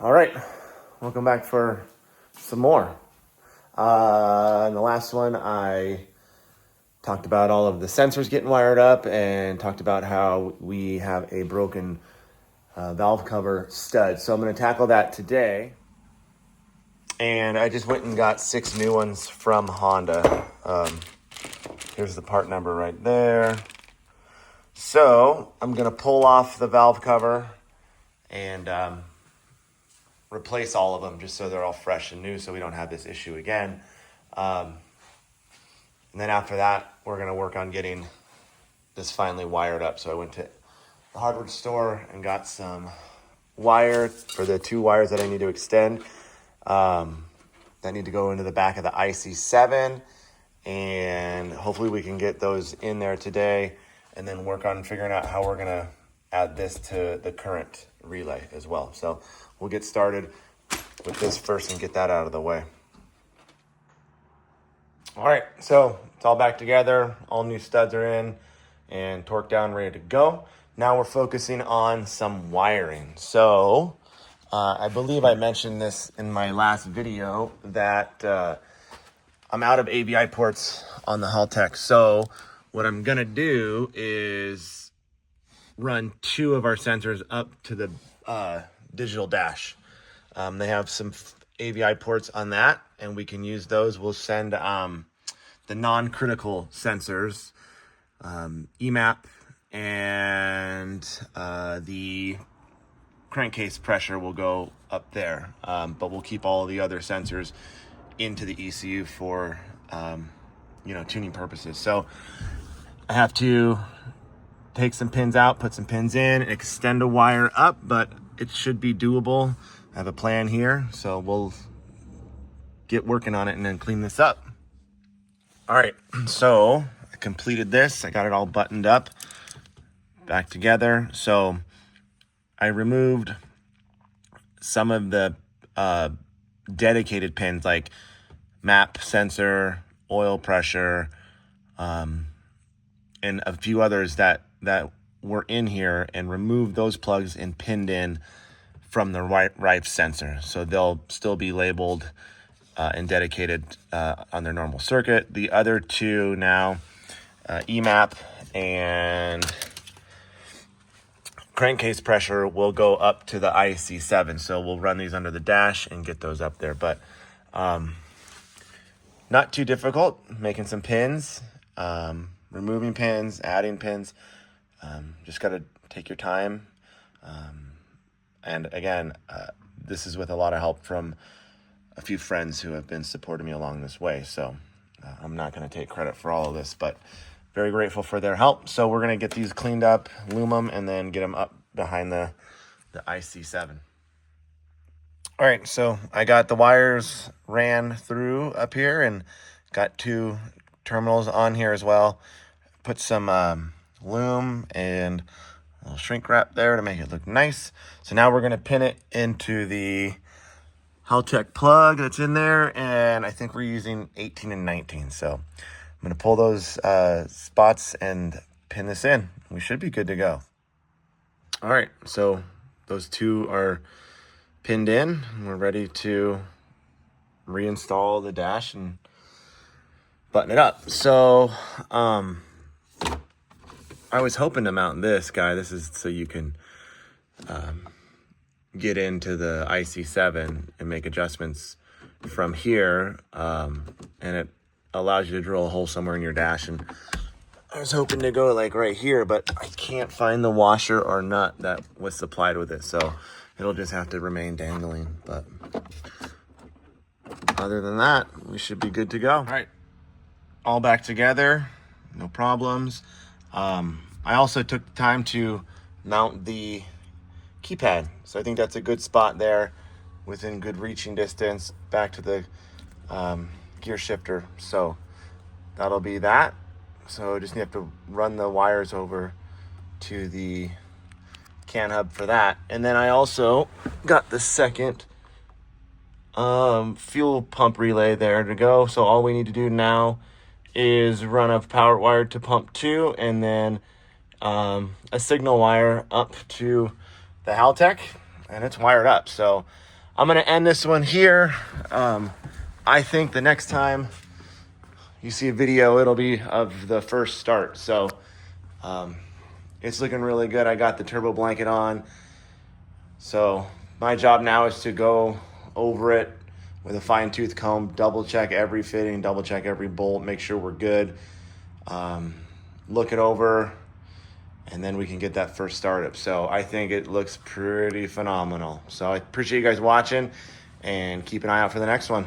All right, welcome back for some more. In the last one, I talked about all of the sensors getting wired up and talked about how we have a broken valve cover stud. So I'm going to tackle that today. And I just went and got 6 new ones from Honda. Here's the part number right there. So I'm going to pull off the valve cover and replace all of them just so they're all fresh and new so we don't have this issue again. And then after that, we're going to work on getting this finally wired up. So I went to the hardware store and got some wire for the 2 wires that I need to extend. That need to go into the back of the IC7. And hopefully we can get those in there today and then work on figuring out how we're going to add this to the current relay as well. So we'll get started with this first and get that out of the way. All right, so it's all back together. All new studs are in and torqued down, ready to go. Now we're focusing on some wiring. So I believe I mentioned this in my last video that I'm out of AVI ports on the Haltech. So what I'm gonna do is run 2 of our sensors up to the digital dash. They have some AVI ports on that, and we can use those. We'll send the non-critical sensors, EMAP, and the crankcase pressure will go up there. But we'll keep all the other sensors into the ECU for tuning purposes. So I have to take some pins out, put some pins in, extend a wire up, but it should be doable. I have a plan here, so we'll get working on it and then clean this up. All right, so I completed this. I got it all buttoned up, back together. So I removed some of the dedicated pins like map sensor, oil pressure, and a few others that were in here, and removed those plugs and pinned in from the Rife sensor. So they'll still be labeled and dedicated on their normal circuit. The other 2 now, EMAP and crankcase pressure, will go up to the IC7. So we'll run these under the dash and get those up there. But not too difficult, making some pins, removing pins, adding pins. Just got to take your time. And again, this is with a lot of help from a few friends who have been supporting me along this way. So I'm not going to take credit for all of this, but very grateful for their help. So we're going to get these cleaned up, loom them, and then get them up behind the IC7. All right, so I got the wires ran through up here and got 2 terminals on here as well. Put some loom and a little shrink wrap there to make it look nice. So now we're going to pin it into the Haltech plug that's in there, and I think we're using 18 and 19. So I'm going to pull those spots and pin this in. We should be good to go. All right, so those 2 are pinned in. We're ready to reinstall the dash and button it up. So I was hoping to mount this guy. This is so you can get into the IC7 and make adjustments from here, and it allows you to drill a hole somewhere in your dash. And I was hoping to go like right here, but I can't find the washer or nut that was supplied with it, so it'll just have to remain dangling. But other than that, we should be good to go. All right, all back together, no problems. I also took the time to mount the keypad. So I think that's a good spot there within good reaching distance back to the gear shifter. So that'll be that. So just have to run the wires over to the CAN hub for that. And then I also got the second fuel pump relay there to go. So all we need to do now is run a power wire to pump 2, and then a signal wire up to the Haltech, and it's wired up. So I'm going to end this one here. I think the next time you see a video, it'll be of the first start. So it's looking really good. I got the turbo blanket on. So my job now is to go over it with a fine-tooth comb, double check every fitting, double check every bolt, make sure we're good. Look it over, and then we can get that first startup. So I think it looks pretty phenomenal. So I appreciate you guys watching, and keep an eye out for the next one.